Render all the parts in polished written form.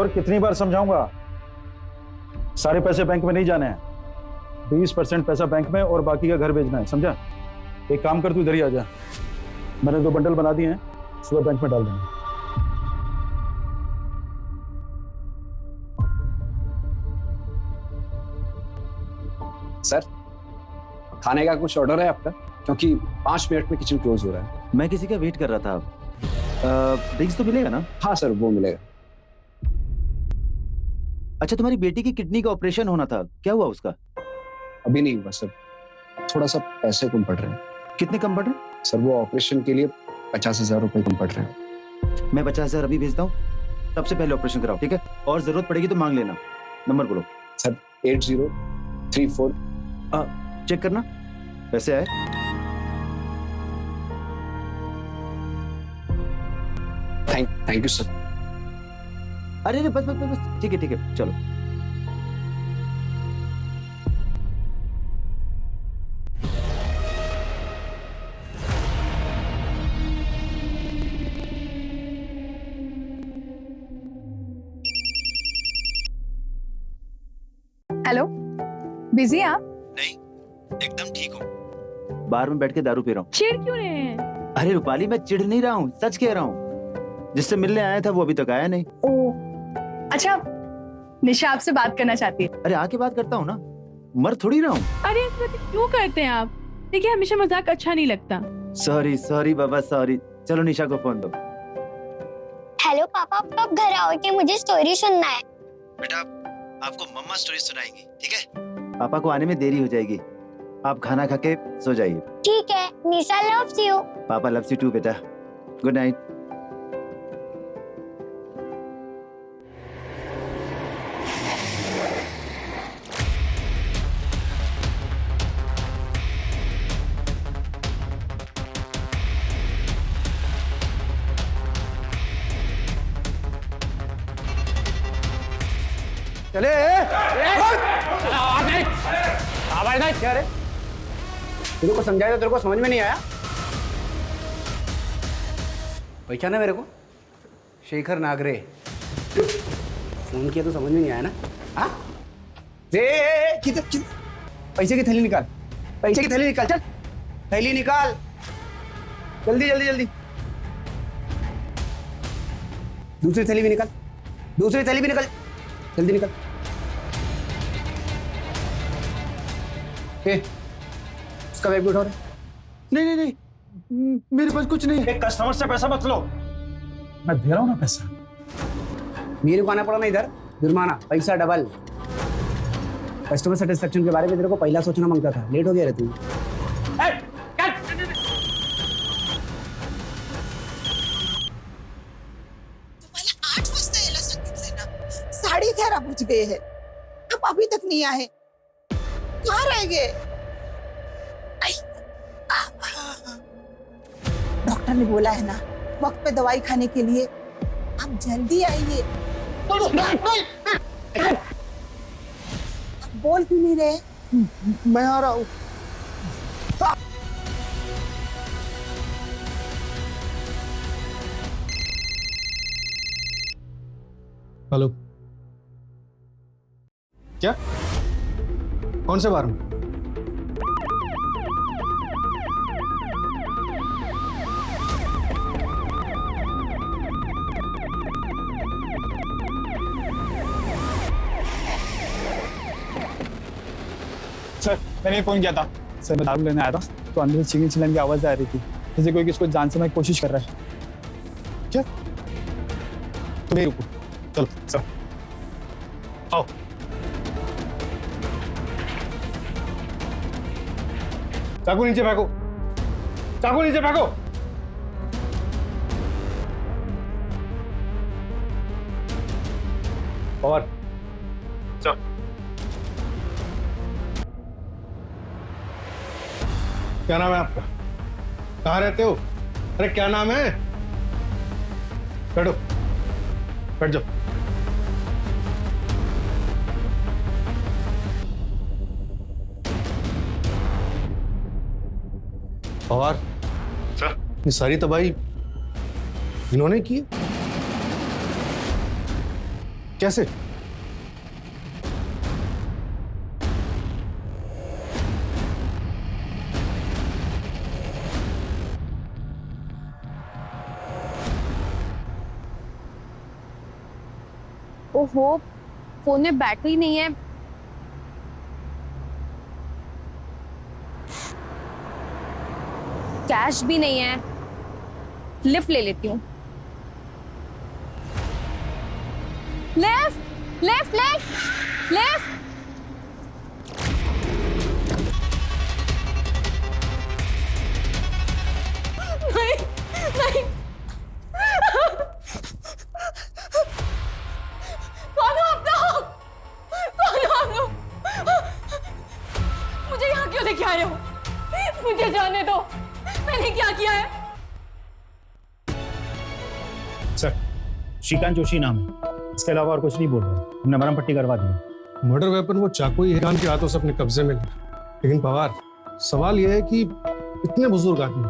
और कितनी बार समझाऊंगा? सारे पैसे बैंक में नहीं जाने हैं, 20% पैसा बैंक में और बाकी का घर भेजना है, समझा? एक काम कर, तू इधर ही आ जा। मैंने 2 बंडल बना दिए हैं, सुबह बैंक में डाल देंगे। सर, खाने का कुछ ऑर्डर है आपका? क्योंकि 5 मिनट में किचन क्लोज हो रहा है। मैं किसी का वेट कर रहा था। ड्रिंक्स तो मिलेगा ना? हाँ सर, वो मिलेगा। अच्छा, तुम्हारी बेटी की किडनी का ऑपरेशन होना था, क्या हुआ उसका? अभी नहीं हुआ सर, थोड़ा सा पैसे कम पड़ रहे हैं। कितने कम पड़ रहे? सर, वो ऑपरेशन के लिए 50,000 रुपए कम पड़ रहे हैं। मैं 50,000 अभी भेजता हूँ, सबसे पहले ऑपरेशन कराओ, ठीक है? और जरूरत पड़ेगी तो मांग लेना। नंबर बोलो। सर, 8034। चेक करना पैसे आए। Thank you sir. अरे बस बस बस, ठीक है, चलो। हेलो, बिजी हैं आप? नहीं, एकदम ठीक हूँ। बार में बैठ के दारू पी रहा हूँ। चिढ़ क्यों रहे हैं? अरे रूपाली, मैं चिढ़ नहीं रहा हूँ, सच कह रहा हूँ। जिससे मिलने आया था वो अभी तक आया नहीं। ओ, अच्छा, निशा आपसे बात करना चाहती है। अरे आके बात करता हूँ ना, मर थोड़ी रहा हूँ। अरे इस बात क्यों करते हैं आप? देखिए, हमेशा मजाक अच्छा नहीं लगता। सॉरी बाबा, सॉरी। चलो निशा को फोन दो। हेलो पापा, आप कब घर आओगे? मुझे स्टोरी सुनना है। बेटा, आपको मम्मा स्टोरी सुनाएंगी, ठीक है? पापा को आने में देरी हो जाएगी, आप खाना खा के सो जाइए। ठीक है, निशा लव्स यू। पापा लव्स यू टू बेटा। Good night. चले आवाज नहीं क्या रे? तेरे को समझाया तो तेरे को समझ में नहीं आया? पहचाना मेरे को? शेखर नागरे। फोन किया तो समझ में नहीं आया ना? हाँ? पैसे की थैली निकाल, पैसे की थैली निकाल, चल थैली निकाल, जल्दी जल्दी जल्दी। दूसरी थैली भी निकाल, दूसरी थैली भी निकाल, जल्दी निकल। उसका बैग भी उठा रहे? नहीं, मेरे पास कुछ नहीं। एक कस्टमर से पैसा मत लो, मैं दे रहा हूँ ना पैसा। मेरे को आना पड़ा ना इधर, जुर्माना, पैसा डबल। कस्टमर सेटिस्फेक्शन के बारे में तेरे को पहला सोचना मांगता था, लेट हो गया रे तू। साढ़े 11 बज गए हैं, अब अभी तक नहीं आए, कहाँ रह गए? डॉक्टर ने बोला है ना, वक्त पे दवाई खाने के लिए, आप जल्दी आइए। बोल क्यों नहीं रहे? मैं आ रहा हूँ। हेलो, क्या? कौन से बार में? सर, मैंने फोन किया था। सर, मैं दारू लेने आया था तो अंदर से चिकन चिल्लाने की आवाज आ रही थी, जैसे कोई किसको जान से मारने की कोशिश कर रहा है। क्या? तुम ही रुको, चलो सर आओ। चाकू नीचे फेंको, चाकू नीचे फेंको। और चल। क्या नाम है आपका? कहाँ रहते हो? अरे क्या नाम है? बैठो, बैठ जाओ। और सर, ये सारी तबाही इन्होंने की? कैसे? ओहो, फोन में बैटरी नहीं है। कैश भी नहीं है। लिफ्ट ले लेती हूँ। Lift lift lift lift. नहीं नहीं, कौन हो आप लोग? कौन हो आप लोग? मुझे यहाँ क्यों लेके आए हो? मुझे जाने दो, मैंने क्या किया है? सर, श्रीकांत जोशी नाम है, इसके अलावा और कुछ नहीं बोल रहे। हमने मरहम पट्टी करवा दी। मर्डर वेपन वो चाकू ही खान के हाथों से अपने कब्जे में लिया। लेकिन पवार, सवाल यह है कि इतने बुजुर्ग आदमी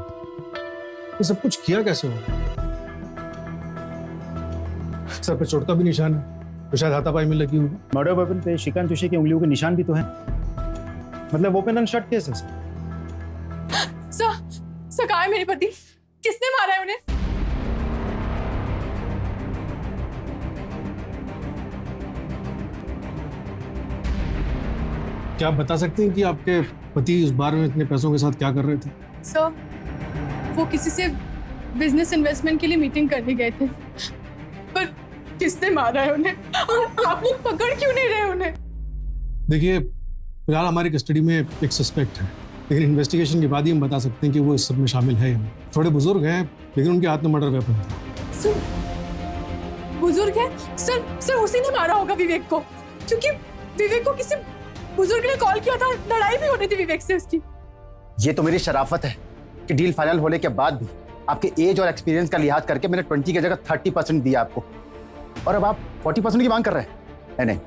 ये सब कुछ किया कैसे हो? सर पे चोट का भी निशान है, तो शायद हाथापाई में लगी होगी। मर्डर वेपन पे श्रीकांत जोशी की उंगलियों के निशान भी तो हैं। मतलब ओपन एंड शट केस है सर। सर कहाँ है मेरे पति? किसने मारा है उन्हें? क्या आप बता सकते हैं कि आपके पति उस बार में इतने पैसों के साथ क्या कर रहे थे? सर, वो किसी से बिजनेस इन्वेस्टमेंट के लिए मीटिंग करने गए थे, पर किसने मारा है उन्हें? और आप लोग पकड़ क्यों नहीं रहे उन्हें? देखिए, फिलहाल हमारी कस्टडी में एक सस्पेक्ट है, लेकिन इन्वेस्टिगेशन के बाद ही हम बता सकते हैं कि वो इस सब में शामिल है या नहीं। थोड़े बुजुर्ग हैं, लेकिन उनके हाथ में मर्डर वेपन था। सर, बुजुर्ग है? सर उसी ने मारा होगा विवेक को, क्योंकि विवेक को किसी बुजुर्ग ने कॉल किया था, लड़ाई भी होनी थी विवेक से उसकी। ये तो मेरी शराफत है कि डील फाइनल होने के बाद भी आपके एज और एक्सपीरियंस का लिहाज करके मैंने 20 की जगह 30% दिया आपको, और अब आप 40% की मांग कर रहे हैं। नहीं,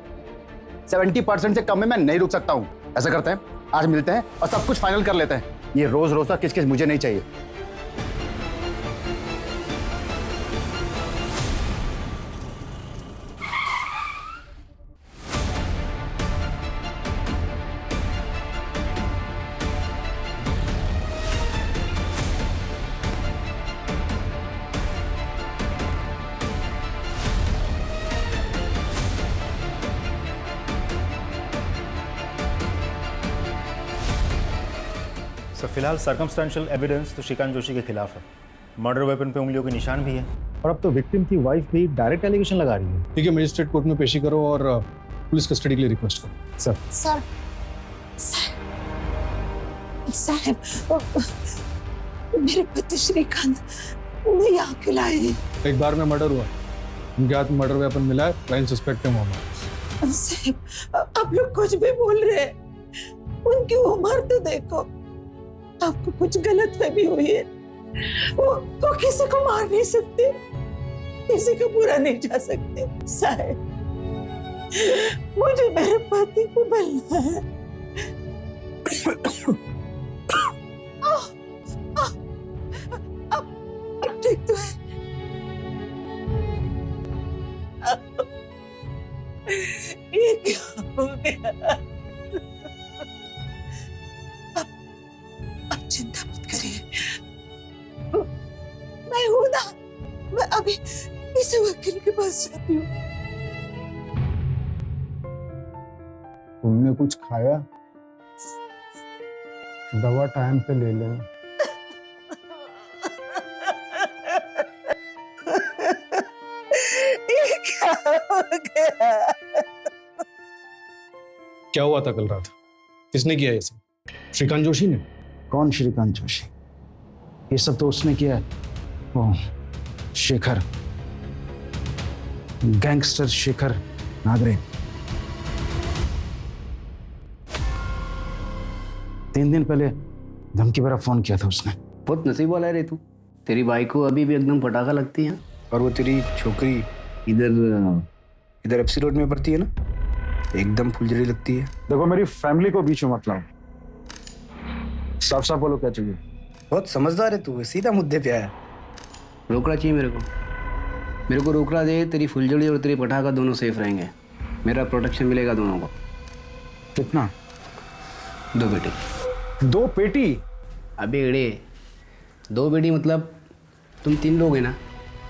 70% से कम में मैं नहीं रुक सकता हूँ। ऐसा करते हैं, आज मिलते हैं और सब कुछ फाइनल कर लेते हैं। ये रोज रोज का किस मुझे नहीं चाहिए। सर, फिलहाल सर्कमस्टेंशियल एविडेंस तो श्रीकांत जोशी के खिलाफ है। मर्डर वेपन पे उंगलियों के निशान भी है, और अब तो विक्टिम की वाइफ भी डायरेक्ट एलिगेशन लगा रही है। ठीक है, मजिस्ट्रेट कोर्ट में पेशी करो और पुलिस कस्टडी के लिए रिक्वेस्ट करो। सर, सर साहब, मेरे पति श्रीकांत उन्हें यहाँ क्यों लाए हैं? एक बार में मर्डर हुआ, उनके हाथ में मर्डर वेपन मिला है, प्राइम सस्पेक्ट है मोहम्मद। साहब, आप लोग कुछ भी बोल रहे हैं। उनकी उम्र तो देखो। आपको कुछ गलत फहमी हुई है। वो किसी को मार नहीं सकते, किसी को बुरा नहीं जा सकते। साहब, मुझे मेरे पति को मिलना है। अब ठीक तो है। ये क्या हो गया? अब चिंता मत करिए, मैं हूं ना। मैं अभी इस वकील के पास जाती हूँ। तुमने कुछ खाया? दवा टाइम पे ले लें। ये क्या हो गया? क्या हुआ था कल रात? किसने किया ये सब? श्रीकांत जोशी ने? कौन श्रीकांत जोशी? ये सब तो उसने किया है, वो शेखर, गैंगस्टर शेखर नागरे। 3 दिन पहले धमकी भरा फोन किया था उसने। बहुत नसीब वाला है रे तू। तेरी बाइक को अभी भी एकदम पटाखा लगती है। और वो तेरी छोकरी इधर एफसी रोड में पड़ती है ना, एकदम फुलझड़ी लगती है। देखो, मेरी फैमिली को बीच में मत लाओ। साफ साफ बोलो क्या चाहिए। बहुत समझदार है तू, सीधा मुद्दे पे आया। रोकड़ा चाहिए मेरे को। मेरे को रोकड़ा दे, तेरी फुलझड़ी और तेरी पटाखा दोनों सेफ रहेंगे। मेरा प्रोटेक्शन मिलेगा दोनों को। कितना? 2 बेटी। 2 पेटी? अबे एड़े, 2 बेटी मतलब तुम 3 लोग हैं ना,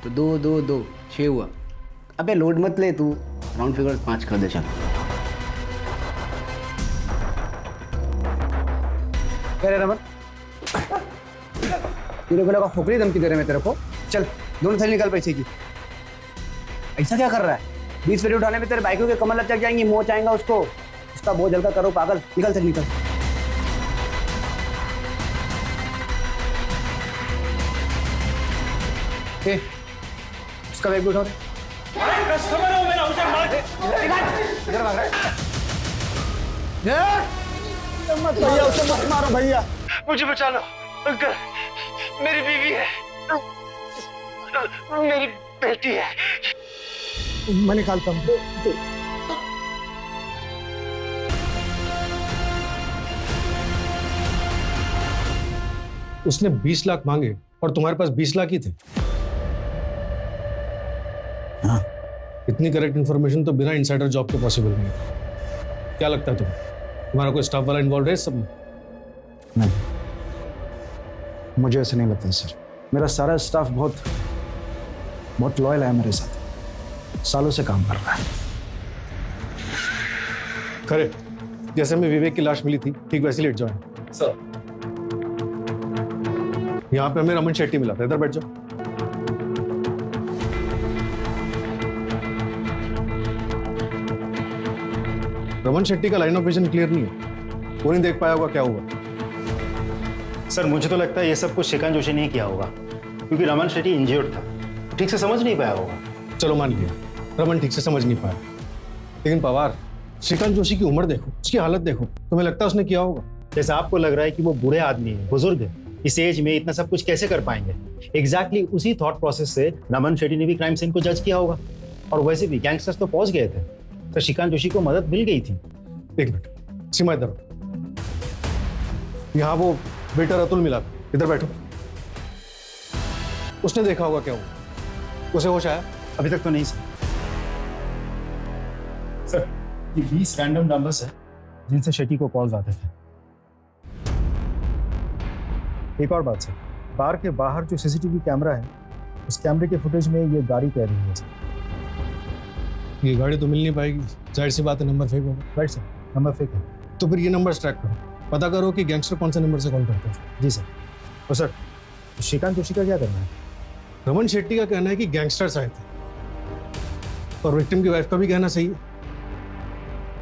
तो 2 2 2 6 हुआ। अबे लोड मत ले तू, राउंड फिगर 5 कर दे चल। क्या रे रमन, तेरे को लगा खोखली धमकी दे रहे मैं तेरे को? चल दोनों थैली निकाल पैसे की। ऐसा क्या कर रहा है? 20 पेटी उठाने में तेरे बाइकों के कमर लग जाएंगी, मोच आएगा उसको। उसका बोझ हल्का करो पागल। निकल चल निकल। ए, उसका बैग भी उठाओ। कस्टमर हो मेरा, उसे मार दे। इधर भाग रहा है। मत भैया, उसे मत मारो भैया। मुझे बचा लो अंकल, मेरी बीवी है, मेरी बेटी है। मैं निकालता हूँ। उसने 20 लाख मांगे और तुम्हारे पास 20 लाख ही थे। हाँ। इतनी करेक्ट इन्फॉर्मेशन तो बिना इनसाइडर जॉब के पॉसिबल नहीं है। क्या लगता है तुम्हारा कोई स्टाफ वाला इन्वॉल्व है इस सब में? नहीं, मुझे ऐसे नहीं लगता सर। मेरा सारा स्टाफ बहुत लॉयल है मेरे साथ, सालों से काम कर रहा है। खरे, जैसे में विवेक की लाश मिली थी ठीक वैसे लेट जाओ सर। यहाँ पे हमें रमन शेट्टी मिला था, इधर बैठ जाओ। रमन शेट्टी का लाइन ऑफ विजन क्लियर नहीं है, वो नहीं देख पाया होगा क्या हुआ। सर मुझे तो लगता है ये सब कुछ श्रीकांत जोशी ने किया होगा, क्योंकि रमन शेट्टी इंजर्ड था, ठीक से समझ नहीं पाया होगा। चलो मान लिया रमन ठीक से समझ नहीं पाया, लेकिन पवार, श्रीकांत जोशी की उम्र देखो, उसकी हालत देखो, तुम्हें लगता है उसने किया होगा? जैसे आपको लग रहा है कि वो बूढ़े आदमी है, बुजुर्ग है, इस एज में इतना सब कुछ कैसे कर पाएंगे। एग्जैक्टली उसी थॉट प्रोसेस से रमन शेट्टी ने भी क्राइम सीन को जज किया होगा। और वैसे भी गैंगस्टर्स तो पहुंच गए थे, तो श्रीकांत जोशी को मदद मिल गई थी। एक मिनट, सीमा इधर, यहाँ वो बेटा रतुल मिला था, इधर बैठो। उसने देखा होगा क्या हुआ, उसे होश आया? अभी तक तो नहीं सर। ये 20 रैंडम नंबर्स है जिनसे शेट्टी को कॉल्स आते थे। एक और बात सर, बार के बाहर जो सीसीटीवी कैमरा है, उस कैमरे के फुटेज में ये गाड़ी कह रही है सर। ये गाड़ी तो मिल नहीं पाएगी, जाहिर सी बात है, नंबर फेक होगा। राइट सर, नंबर फेक है। तो फिर ये नंबर ट्रैक करो, पता करो कि गैंगस्टर कौन से नंबर से कॉल करते हैं। जी सर। और सर श्रीकांत जोशी का क्या करना है? रमन शेट्टी का कहना है कि गैंगस्टर्स आए थे, और विक्टिम की वाइफ का भी कहना सही है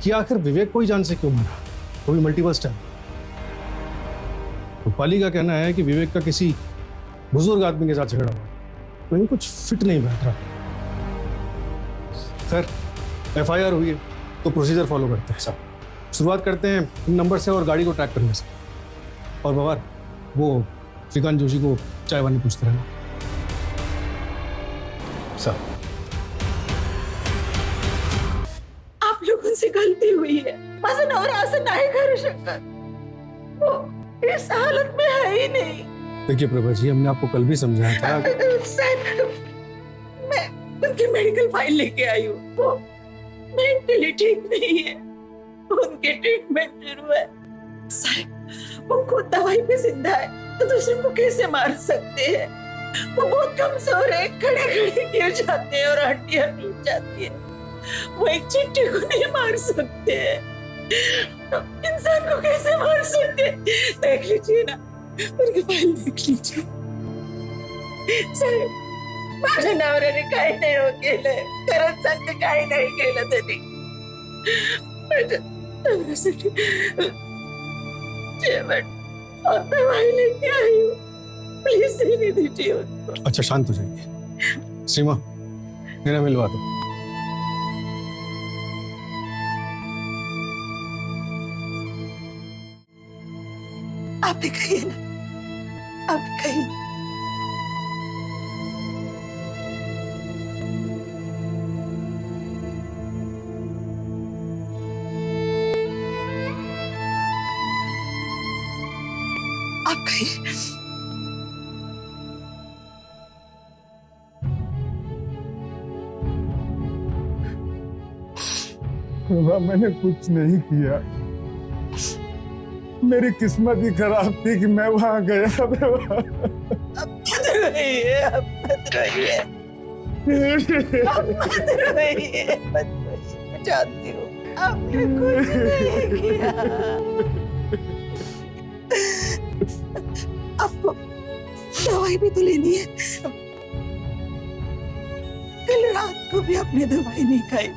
कि आखिर विवेक को ही जान से क्यों मारा, वो भी मल्टीपल स्टैप। रूपाली का कहना है कि विवेक का किसी बुजुर्ग आदमी के साथ झगड़ा हुआ, कहीं कुछ फिट नहीं बैठ रहा। खैर एफआईआर हुई है तो प्रोसीजर फॉलो करते हैं सब। शुरुआत करते हैं इन नंबर से और गाड़ी को ट्रैक करने से। और बवार, वो श्रीकांत जोशी को चाय वानी पूछते रहना सर। आप लोगों से गलती हुई है, माझा नवरा असं नाही करू शकत, वो इस हालत में है ही नहीं। देखिए प्रभा जी, हमने आपको कल भी समझाया था। सर, मैं उनकी मेडिकल फाइल लेके आई हूँ, वो मेंटली ठीक नहीं है, उनके ट्रीटमेंट शुरू है। सर, वो खुद दवाई पे जिंदा है तो दूसरे को कैसे मार सकते हैं? वो बहुत कमजोर है, खड़े खड़े गिर जाते हैं और हड्डियां टूट जाती है। वो एक चिट्ठी को नहीं मार सकते हैं, इंसान को कैसे मार सकते? देख लीजिए ना, उनकी फाइल देख लीजिए। साहेब, माझ्या नवऱ्याने काही नाही हो केलंय, खरंच सांगते काही नाही केलं त्यांनी। माझ्या नवऱ्यासाठी जेवण और दवाई लेके आई हूँ, प्लीज देने दीजिए उनको। अच्छा शांत हो जाइए। सीमा, मेरा मिलवा दो। आप भी कहिए ना, आप भी कहिए। आप कहिए। बाबा मैंने कुछ नहीं किया, मेरी किस्मत ही खराब थी कि मैं वहां गया। मत रोइए, अब मत रोइए, अब मत रोइए, मत रोइए। मैं जानती हूँ आपने कुछ नहीं किया। आपको दवाई भी तो लेनी है। कल रात को भी आपने दवाई नहीं खाई।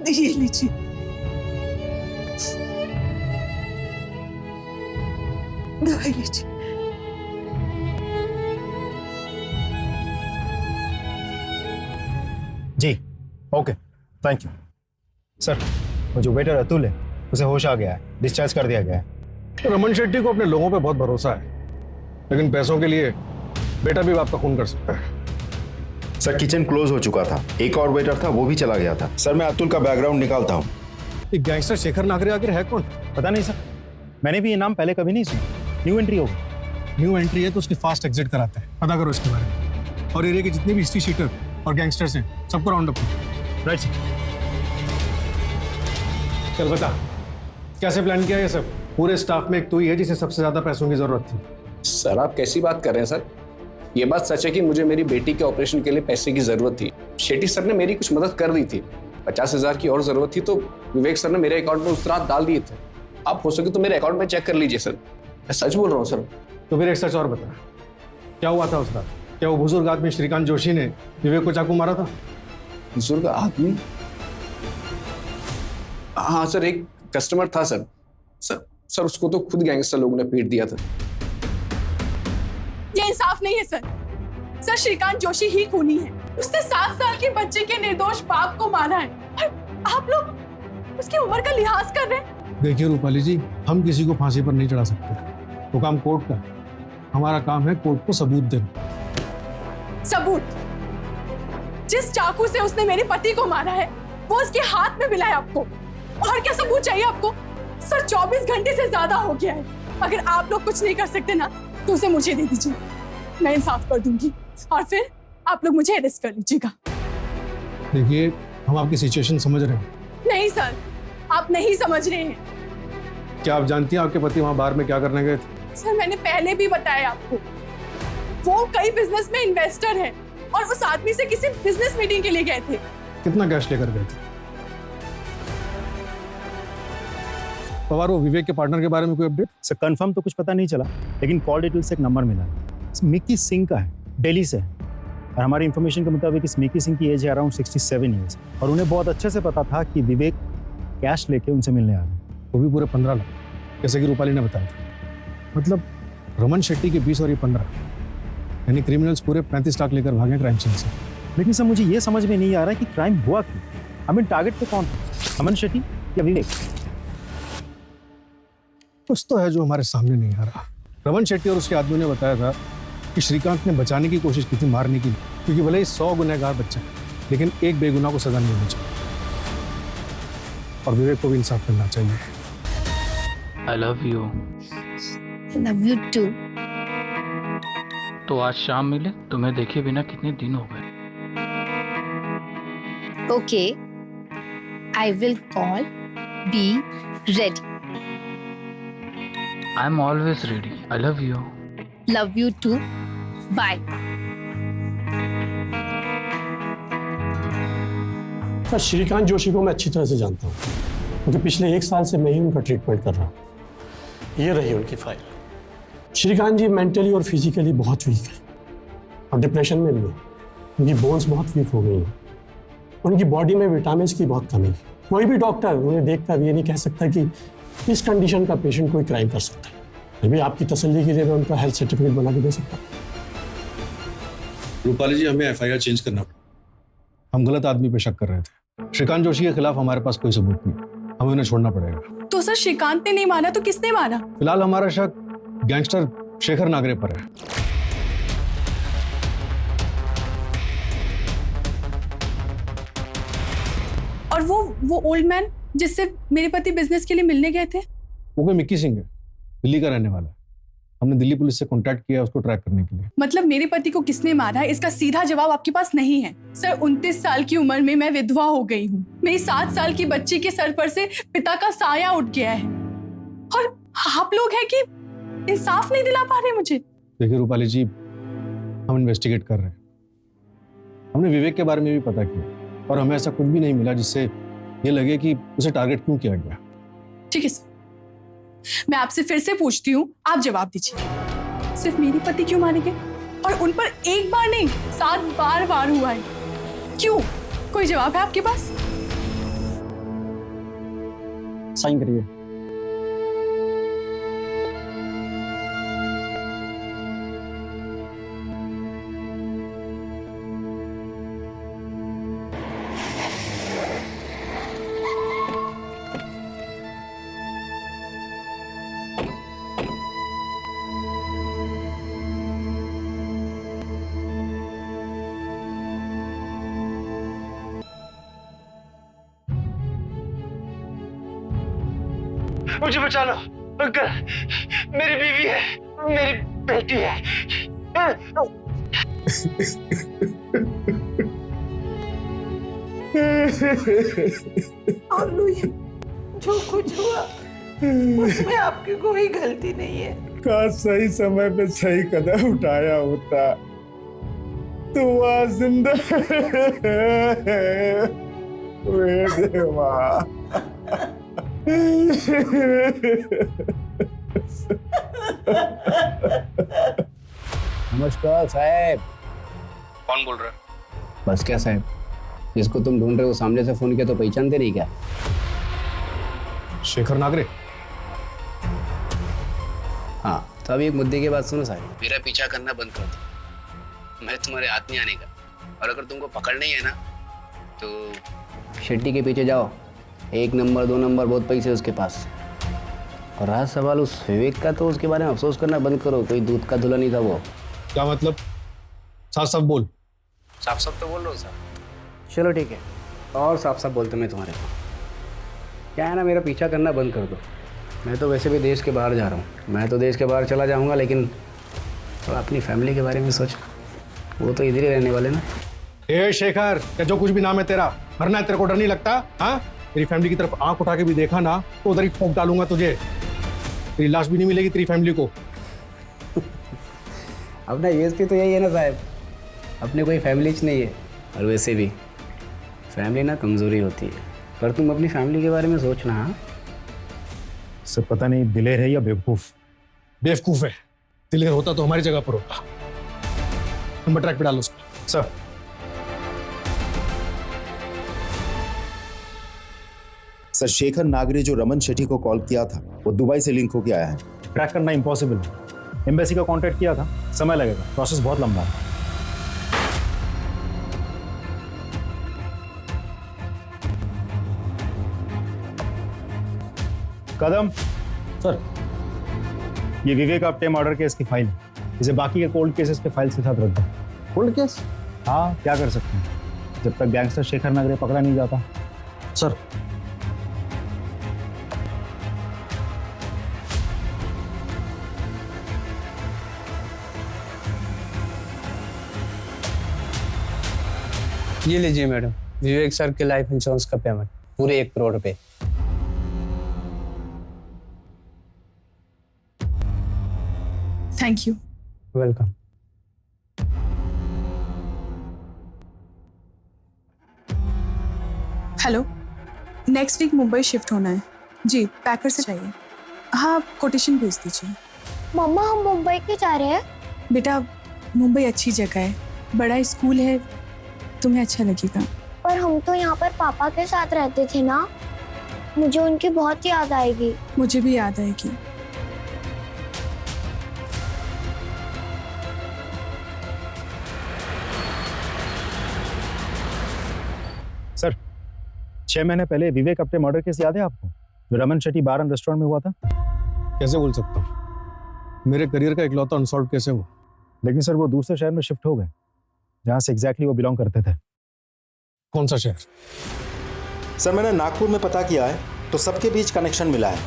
ये लीजिए, दवाई लीजिए। जी ओके थैंक यू सर। वो जो वेटर अतुल है उसे होश आ गया है, डिस्चार्ज कर दिया गया है। रमन शेट्टी को अपने लोगों पे बहुत भरोसा है, लेकिन पैसों के लिए बेटा भी बाप का खून कर सकता है। सर किचन क्लोज हो चुका था, एक और वेटर था वो भी चला गया था। सर मैं अतुल का बैकग्राउंड निकालता हूँ। ये गैंगस्टर शेखर नागरे आखिर है कौन? पता नहीं सर, मैंने भी ये नाम पहले कभी नहीं सुना। न्यू एंट्री होगी। न्यू एंट्री है तो उसकी फास्ट एग्जिट कराते हैं, पता करो इसके बारे में। और एरिया के जितने भी हिस्ट्री शीटर और गैंगस्टर्स हैं सबको राउंड अप करो। Right sir. चल बता कैसे प्लान किया ये सब? पूरे स्टाफ में एक तू ही है जिसे सबसे ज्यादा पैसों की जरूरत थी। सर आप कैसी बात कर रहे हैं सर? ये बात सच है कि मुझे मेरी बेटी के ऑपरेशन के लिए पैसे की जरूरत थी। शेट्टी सर ने मेरी कुछ मदद कर दी थी। 50,000 की और जरूरत थी तो विवेक सर ने मेरे अकाउंट में उस रात डाल दिए थे। आप हो सके तो मेरे अकाउंट में चेक कर लीजिए सर, मैं सच बोल रहा हूँ सर। तो फिर एक सच और बता, क्या हुआ था उस रात? क्या वो बुजुर्ग आदमी श्रीकांत जोशी ने विवेक को चाकू मारा था? बुजुर्ग आदमी? हाँ सर, एक कस्टमर था सर। सर उसको तो खुद गैंगस्टर लोगों ने पीट दिया था। ये इंसाफ नहीं है सर श्रीकांत जोशी ही खूनी है। उसने 7 साल के बच्चे के निर्दोष बाप को मारा है और आप लोग उसकी उम्र का लिहाज कर रहे हैं। देखिए रूपाली जी, हम किसी को फांसी पर नहीं चढ़ा सकते, वो काम कोर्ट का। हमारा काम है कोर्ट को सबूत देना। सबूत? जिस चाकू से उसने मेरे पति को मारा है वो उसके हाथ में मिला है आपको, और क्या सबूत चाहिए आपको? सर 24 घंटे से ज्यादा हो गया है। अगर आप लोग कुछ नहीं कर सकते ना तो उसे मुझे दे दीजिए, मैं इंसाफ कर दूंगी और फिर आप लोग मुझे अरेस्ट कर लीजिएगा। देखिए हम आपकी सिचुएशन समझ रहे हैं। नहीं सर, आप नहीं समझ रहे हैं। क्या आप जानती हैं आपके पति वहां बाहर में क्या करने गए थे? सर मैंने पहले भी बताया आपको, वो कई बिजनेस में इन्वेस्टर है और उस आदमी से किसी बिजनेस मीटिंग के लिए गए थे। कितना कैश लेकर गए थे? पवार, वो विवेक के पार्टनर के बारे में कोई अपडेट? सर कंफर्म तो कुछ पता नहीं चला, लेकिन कॉल डिटेल से एक नंबर मिला। मिक्की सिंह का है, दिल्ली से है। और हमारी इंफॉर्मेशन के मुताबिक इस मिक्की सिंह की एज है अराउंड 67 ईयर्स, और उन्हें बहुत अच्छे से पता था कि विवेक कैश लेके उनसे मिलने आ रहे हैं, वो भी पूरे 15 लाख, जैसे कि रूपाली ने बताया था। मतलब रमन शेट्टी के 20 और ये 15, यानी क्रिमिनल्स पूरे 35 लाख लेकर भागे क्राइम सीन से। लेकिन सर मुझे ये समझ में नहीं आ रहा है कि क्राइम हुआ क्यों। हमें टारगेट पे कौन था, रमन शेट्टी या विवेक? कुछ तो है जो हमारे सामने नहीं आ रहा। रमन शेट्टी और उसके आदमी ने बताया था कि श्रीकांत ने बचाने की कोशिश की थी, मारने की, क्योंकि भले ही 100 गुनहगार बच्चे हैं लेकिन एक बेगुनाह को सजा नहीं होनी चाहिए, और विवेक को भी इंसाफ करना चाहिए। I love you. I love you too. तो आज शाम मिले, तुम्हें देखे बिना कितने दिन हो गए। Okay. I will call. Be ready. I'm always ready. I love you. Love you too. Bye. Sir Shrikant Joshi को मैं अच्छी तरह से जानता हूँ, क्योंकि पिछले 1 साल से मैं ही उनका ट्रीटमेंट कर रहा हूँ। ये रही उनकी फाइल। श्रीकांत जी मेंटली और फिजिकली बहुत वीक है और डिप्रेशन में भी है। उनकी बोन्स बहुत वीक हो गई हैं, उनकी बॉडी में विटामिन की बहुत कमी है। कोई भी डॉक्टर उन्हें देखकर ये नहीं कह सकता कि इस कंडीशन का पेशेंट कोई क्राइम कर सकता है। अभी आपकी तसल्ली के लिए मैं उनका हेल्थ सर्टिफिकेट बना के दे सकता हूँ। रूपाली जी, हमें FIR चेंज करना पड़ा। हम गलत आदमी पे शक कर रहे थे। श्रीकांत जोशी के खिलाफ हमारे पास कोई सबूत नहीं, हमें उन्हें छोड़ना पड़ेगा। तो सर श्रीकांत ने नहीं मारा तो किसने मारा? फिलहाल हमारा शक गैंगस्टर शेखर नागरे पर है। और वो ओल्ड मैन जिससे मेरे पति बिजनेस के लिए मिलने गए थे? वो कोई मिक्की सिंह है, दिल्ली का रहने वाला है। हमने दिल्ली पुलिस से कांटेक्ट किया उसको ट्रैक करने के लिए। मतलब मेरे पति को किसने मारा है इसका सीधा जवाब आपके पास नहीं है? सर 29 साल की उम्र में मैं विधवा हो गई हूँ। मेरी 7 साल की बच्ची के सर पर से पिता का साया उठ गया है और आप लोग हैं कि इंसाफ नहीं दिला पा रहे मुझे। देखिए रूपाली जी, हम इन्वेस्टिगेट कर रहे हैं। हमने विवेक के बारे में भी पता किया और हमें ऐसा कुछ भी नहीं मिला जिससे ये लगे कि उसे टारगेट क्यों किया गया। ठीक है सर, मैं आपसे फिर से पूछती हूँ, आप जवाब दीजिए। सिर्फ मेरे पति क्यों मारे गए? और उन पर एक बार नहीं 7 बार वार हुआ है। क्यों? कोई जवाब है आपके पास? साइन करिए। मुझे बचा लो अंकल, मेरी बीवी है, मेरी बेटी है। और लुई, जो कुछ हुआ उसमें आपकी कोई गलती नहीं है। काश सही समय पे सही कदम उठाया होता तो वह जिंदा। वे देवा। नमस्कार साहब। कौन बोल रहा है? बस क्या साहब, जिसको तुम ढूंढ रहे हो सामने से फोन किया तो पहचानते नहीं क्या? शेखर नागरे। हाँ, तो अभी एक मुद्दे की बात सुनो साहब। मेरा पीछा करना बंद कर दो, मैं तुम्हारे हाथ नहीं आने का। और अगर तुमको पकड़ना ही है ना तो शेट्टी के पीछे जाओ। 1 नंबर 2 नंबर बहुत पैसे उसके पास। और रहा सवाल उस विवेक का, तो उसके बारे में अफसोस करना बंद करो। कोई दूध का धुला नहीं था वो। क्या मतलब? साफ साफ बोल। साफ साफ तो बोल रहा हूँ साहब। चलो ठीक है, और साफ साफ बोलते मैं तुम्हारे को। क्या है ना, मेरा पीछा करना बंद कर दो। मैं तो वैसे भी देश के बाहर जा रहा हूँ। मैं तो देश के बाहर चला जाऊँगा, लेकिन तो अपनी फैमिली के बारे में सोच। वो तो इधर ही रहने वाले ना। ए शेखर, क्या जो कुछ भी नाम है तेरा, मरना है तेरे को? डर नहीं लगता? हाँ, तेरी फैमिली की तरफ आंख उठा के भी देखा ना तो उधर ही ठोक डालूंगा तुझे। तेरी लाश भी नहीं मिलेगी तेरी फैमिली को। अपना यूएसपी तो यही है ना साहब, अपने कोई फैमिली नहीं है। और वैसे भी फैमिली ना कमजोरी होती है, पर तुम अपनी फैमिली के बारे में सोचना। हाँ, सब पता नहीं दिलेर है या बेवकूफ। बेवकूफ है। दिलेर होता तो हमारी जगह पर होता। नंबर ट्रैक पे डालो उसको। सर, सर शेखर नागरे जो रमन शेट्टी को कॉल किया था वो दुबई से लिंक होके आया है। ट्रैक करना इम्पॉसिबल है। एम्बेसी का कांटेक्ट किया था, समय लगेगा, प्रोसेस बहुत लंबा है। कदम सर, ये विवेक आप्टे मर्डर केस की फाइल है। इसे बाकी के कोल्ड केसेस के फाइल्स के साथ रख दो। Cold case? हाँ, क्या कर सकते हैं जब तक गैंगस्टर शेखर नागरे पकड़ा नहीं जाता। सर, ये लीजिए मैडम, विवेक सर के लाइफ इंश्योरेंस का पेमेंट, पूरे 1 करोड़ रुपए। Thank you. Welcome. Hello, next week Mumbai shift होना है जी, पैकर से चाहिए। हाँ, कोटेशन भेज दीजिए। मम्मा हम मुंबई क्यों जा रहे हैं? बेटा, मुंबई अच्छी जगह है, बड़ा स्कूल है, तुम्हें अच्छा लगेगा। पर हम तो यहाँ पर पापा के साथ रहते थे ना, मुझे उनकी बहुत याद आएगी। मुझे भी याद आएगी। सर, 6 महीने पहले विवेक आप्टे मर्डर केस याद है आपको, जो रमन शेट्टी बार एंड रेस्टोरेंट में हुआ था? कैसे बोल सकता हूँ, मेरे करियर का इकलौता अनसॉल्व केस है वो। लेकिन सर वो दूसरे शहर में शिफ्ट हो गए जहां से एग्जैक्टली वो बिलोंग करते थे। कौन सा शहर? सर मैंने नागपुर में पता किया है तो सबके बीच कनेक्शन मिला है।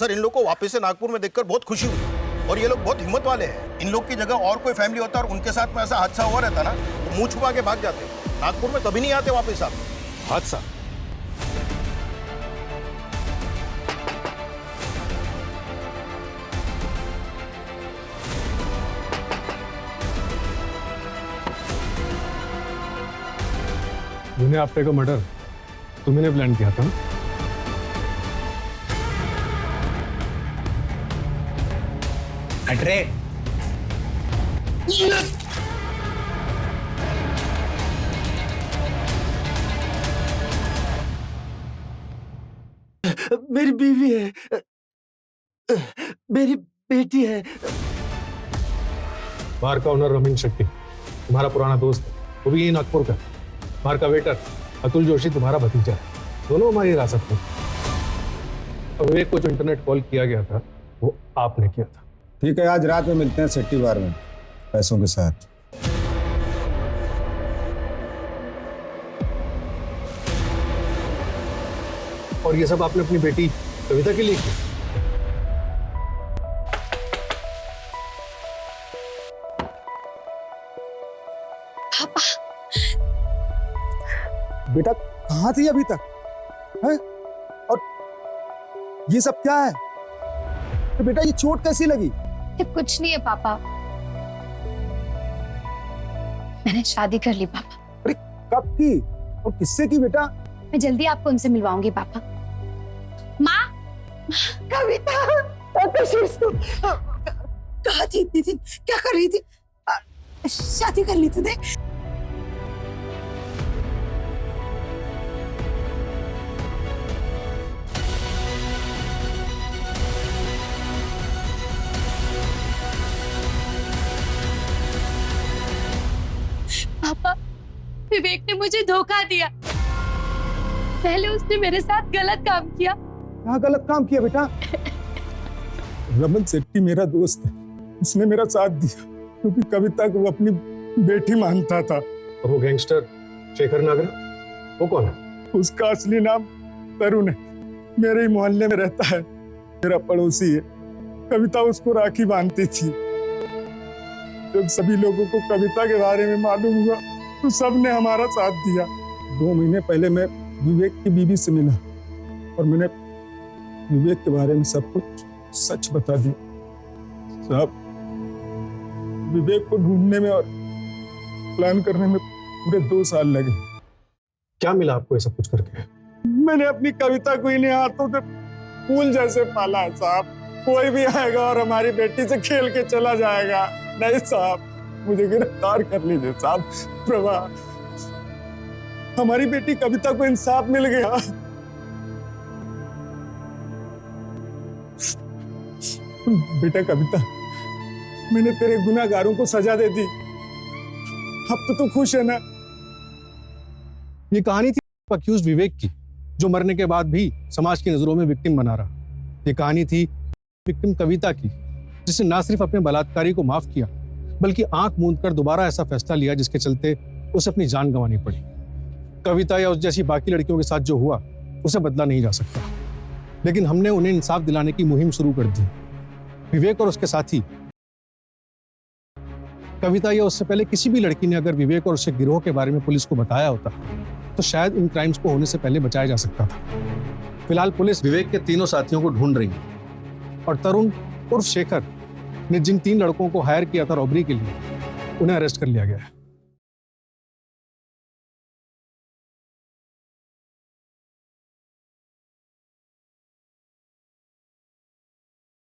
सर, इन लोग को वापस से नागपुर में देखकर बहुत खुशी हुई और ये लोग बहुत हिम्मत वाले हैं। इन लोग की जगह और कोई फैमिली होता और उनके साथ में ऐसा हादसा हुआ रहता ना, तो मुंह छुपा के भाग जाते। नागपुर में कभी नहीं आते वापस आप। हादसा? दुनिया आपटे का मर्डर तुमने प्लान किया था ना? अटरे मेरी बीवी है, मेरी बेटी है। बार का ओनर रमीन शेट्टी तुम्हारा पुराना दोस्त है, वो भी यही नागपुर का। बार का वेटर अतुल जोशी तुम्हारा भतीजा है। दोनों हमारी हिरासत में। विवेक को जो इंटरनेट कॉल किया गया था वो आपने किया था। ठीक है, आज रात में मिलते हैं सेट्टी बार में पैसों के साथ। और ये सब आपने अपनी बेटी कविता के लिए किया? बेटा कहाँ थी अभी तक है? और ये सब क्या है? तो बेटा ये चोट कैसी लगी? ये कुछ नहीं है पापा, मैंने शादी कर ली पापा। अरे कब की और किससे की बेटा? मैं जल्दी आपको उनसे मिलवाऊंगी पापा। माँ, कविता, कहाँ थी इतनी दिन? क्या कर रही थी? शादी कर ली तूने? पापा, विवेक ने मुझे धोखा दिया। पहले उसने मेरे साथ गलत काम किया। क्या गलत काम किया बेटा? रमन सेट्टी मेरा दोस्त है, उसने मेरा साथ दिया क्योंकि कविता को अपनी बेटी मानता था। और वो गैंगस्टर शेखर नागरा, वो कौन है? उसका असली नाम तरुण है, मेरे ही मोहल्ले में रहता है, मेरा पड़ोसी है। कविता उसको राखी बांधती थी। जब सभी लोगों को कविता के बारे में मालूम हुआ तो सबने हमारा साथ दिया। 2 महीने पहले मैं विवेक की बीवी से मिला और मैंने विवेक के बारे में सब कुछ सच बता दिया। साहब, विवेक को ढूंढने में और प्लान करने में पूरे 2 साल लगे। क्या मिला आपको ये सब कुछ करके? मैंने अपनी कविता को इन्हें हाथों से फूल जैसे पाला है साहब। कोई भी आएगा और हमारी बेटी से खेल के चला जाएगा। नहीं साहब, मुझे गिरफ्तार कर लीजिए साहब। प्रभा, हमारी बेटी कविता को इंसाफ मिल गया। बेटा कविता, मैंने तेरे गुनाहगारों को सजा दे दी। अब तो तू खुश है ना? ये कहानी थी अक्यूज्ड विवेक की, जो मरने के बाद भी समाज की नजरों में विक्टिम बना रहा। ये कहानी थी विक्टिम कविता की, जिसने ना सिर्फ अपने बलात्कारी को माफ किया बल्कि आंख मूंद कर दोबारा ऐसा फैसला लिया जिसके चलते उसे अपनी जान गंवानी पड़ी। कविता या उस जैसी बाकी लड़कियों के साथ जो हुआ उसे बदला नहीं जा सकता, लेकिन हमने उन्हें इंसाफ दिलाने की मुहिम शुरू कर दी। विवेक और उसके साथी कविता या उससे पहले किसी भी लड़की ने अगर विवेक और उसके गिरोह के बारे में पुलिस को बताया होता तो शायद इन क्राइम्स को होने से पहले बचाया जा सकता था। फिलहाल पुलिस विवेक के तीनों साथियों को ढूंढ रही है और तरुण उर्फ शेखर ने जिन 3 लड़कों को हायर किया था रॉबरी के लिए, उन्हें अरेस्ट कर लिया गया है।